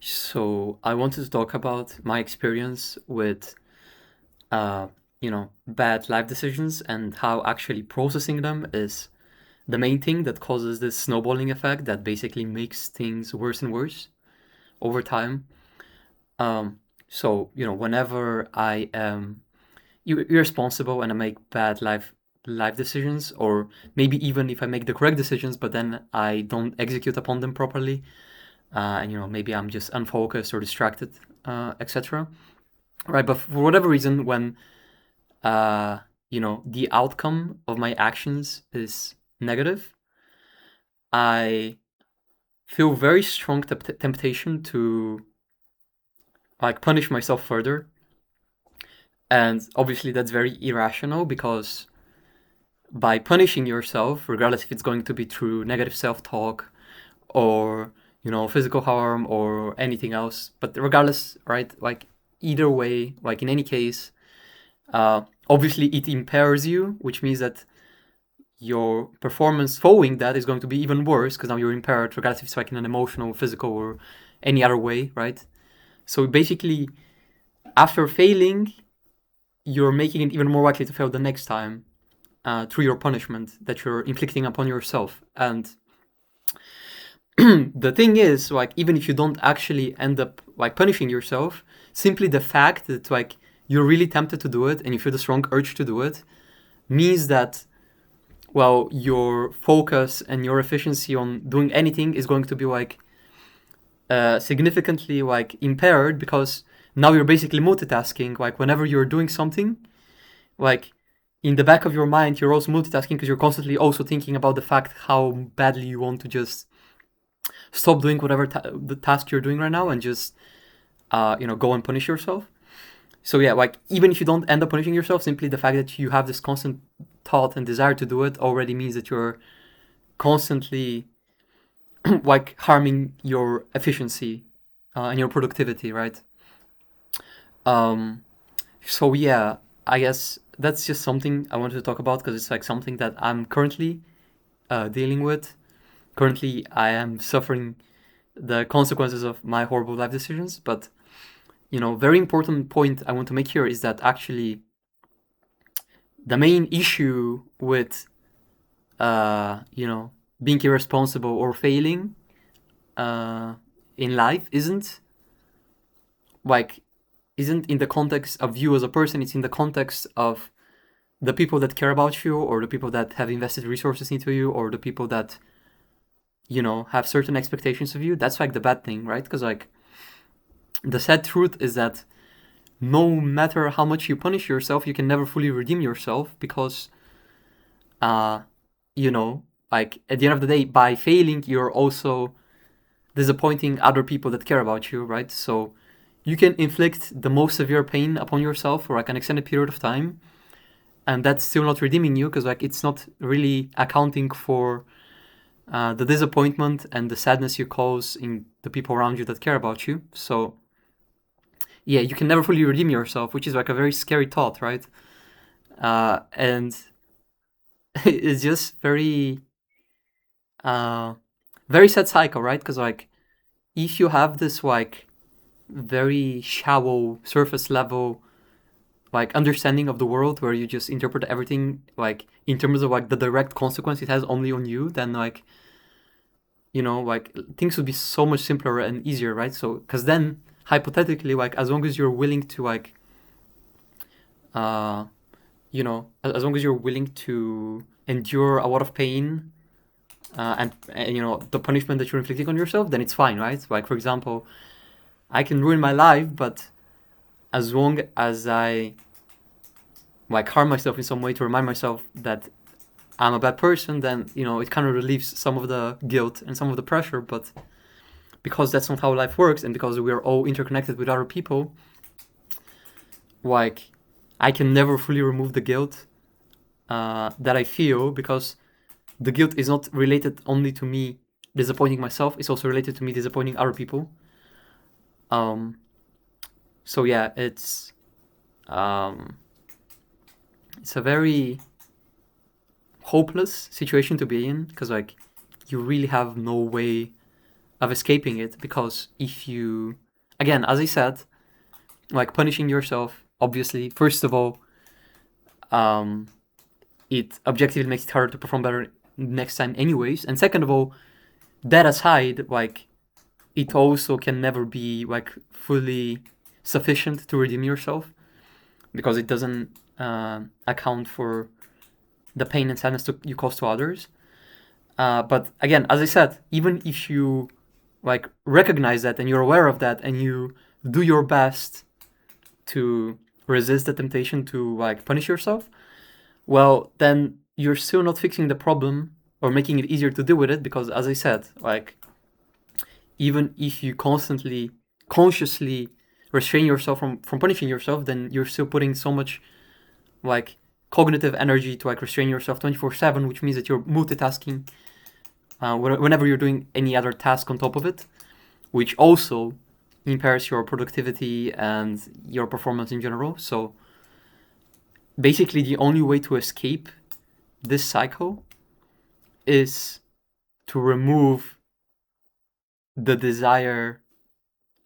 So I wanted to talk about my experience with, bad life decisions and how actually processing them is the main thing that causes this snowballing effect that basically makes things worse and worse over time. Um, whenever I am irresponsible and I make bad life decisions, or maybe even if I make the correct decisions, but then I don't execute upon them properly, and maybe I'm just unfocused or distracted, etc. Right, but for whatever reason, when the outcome of my actions is negative, I feel very strong temptation to like punish myself further. And obviously that's very irrational because by punishing yourself, regardless if it's going to be through negative self-talk or physical harm or anything else, but regardless, right, like either way, like in any case, obviously it impairs you, which means that your performance following that is going to be even worse because now you're impaired, regardless if it's like in an emotional, physical, or any other way, right? So basically, after failing, you're making it even more likely to fail the next time through your punishment that you're inflicting upon yourself. And the thing is, like, even if you don't actually end up like punishing yourself, simply the fact that like you're really tempted to do it and you feel the strong urge to do it means that well, your focus and your efficiency on doing anything is going to be like significantly like impaired because now you're basically multitasking. Like whenever you're doing something, like in the back of your mind, you're also multitasking because you're constantly also thinking about the fact how badly you want to just stop doing whatever the task you're doing right now and just go and punish yourself. So yeah, like even if you don't end up punishing yourself, simply the fact that you have this constant thought and desire to do it already means that you're constantly like harming your efficiency and your productivity, right? Um, so yeah, I guess that's just something I wanted to talk about because it's like something that I'm currently dealing with. Currently, I am suffering the consequences of my horrible life decisions. But very important point I want to make here is that actually the main issue with being irresponsible or failing uh, in life like isn't in the context of you as a person. It's in the context of the people that care about you, or the people that have invested resources into you, or the people that have certain expectations of you. That's like the bad thing, right? Because like the sad truth is that no matter how much you punish yourself, you can never fully redeem yourself because uh you know like at the end of the day, by failing, you're also disappointing other people that care about you, right? So you can inflict the most severe pain upon yourself for like an extended period of time, and that's still not redeeming you because like it's not really accounting for the disappointment and the sadness you cause in the people around you that care about you. So yeah, you can never fully redeem yourself, which is like a very scary thought, right? And it's just uh, very sad cycle, right? Because like if you have this like very shallow surface level like understanding of the world where you just interpret everything like in terms of like the direct consequence it has only on you, then like like things would be so much simpler and easier, right? So because then hypothetically, like as long as you're willing to like uh as long as you're willing to endure a lot of pain and the punishment that you're inflicting on yourself, then it's fine, right? Like for example, I can ruin my life, but as long as I like harm myself in some way to remind myself that I'm a bad person, then it kind of relieves some of the guilt and some of the pressure. But because that's not how life works, and because we are all interconnected with other people, like I can never fully remove the guilt that I feel because the guilt is not related only to me disappointing myself; it's also related to me disappointing other people. Um, so yeah, um, it's a very hopeless situation to be in because like you really have no way escaping it, because if you, again, as I said, like punishing yourself, obviously, first of all, it objectively makes it harder to perform better next time anyways, and second of all, that aside, like, it also can never be like fully sufficient to redeem yourself, because it doesn't account for the pain and sadness you cause to others. But again, as I said, even if you like recognize that and you're aware of that and you do your best to resist the temptation to like punish yourself, well, then you're still not fixing the problem or making it easier to deal with it, because as I said, like, even if you constantly, consciously restrain yourself from punishing yourself, then you're still putting so much like cognitive energy to like restrain yourself 24/7, which means that you're multitasking whenever you're doing any other task on top of it, which also impairs your productivity and your performance in general. So basically, the only way to escape this cycle is to remove the desire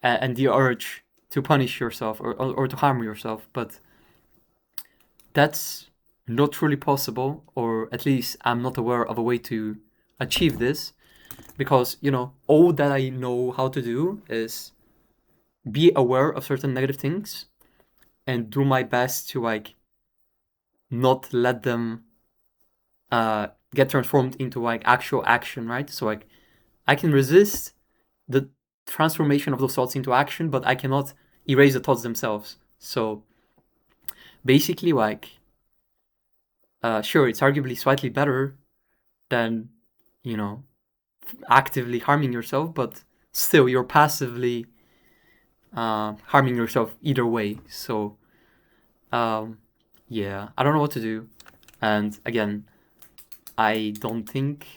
and the urge to punish yourself or to harm yourself. But that's not truly possible, or at least I'm not aware of a way to achieve this, because, you know, all that I know how to do is be aware of certain negative things and do my best to like not let them get transformed into like actual action, right? So like I can resist the transformation of those thoughts into action, but I cannot erase the thoughts themselves. So basically, like, sure, it's arguably slightly better than, you know, actively harming yourself, but still you're passively harming yourself either way. So yeah, I don't know what to do. And again, I don't think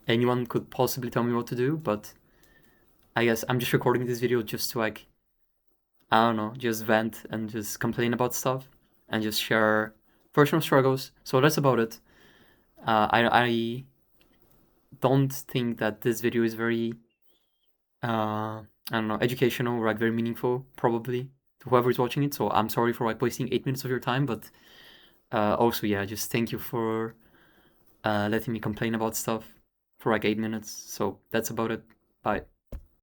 anyone could possibly tell me what to do, but I guess I'm just recording this video just to like, I don't know, just vent and just complain about stuff and just share personal struggles. So that's about it. I don't think that this video is very, I don't know, educational or like very meaningful, probably, to whoever is watching it. So I'm sorry for like wasting 8 minutes of your time, but also, yeah, just thank you for letting me complain about stuff for like 8 minutes. So that's about it. Bye.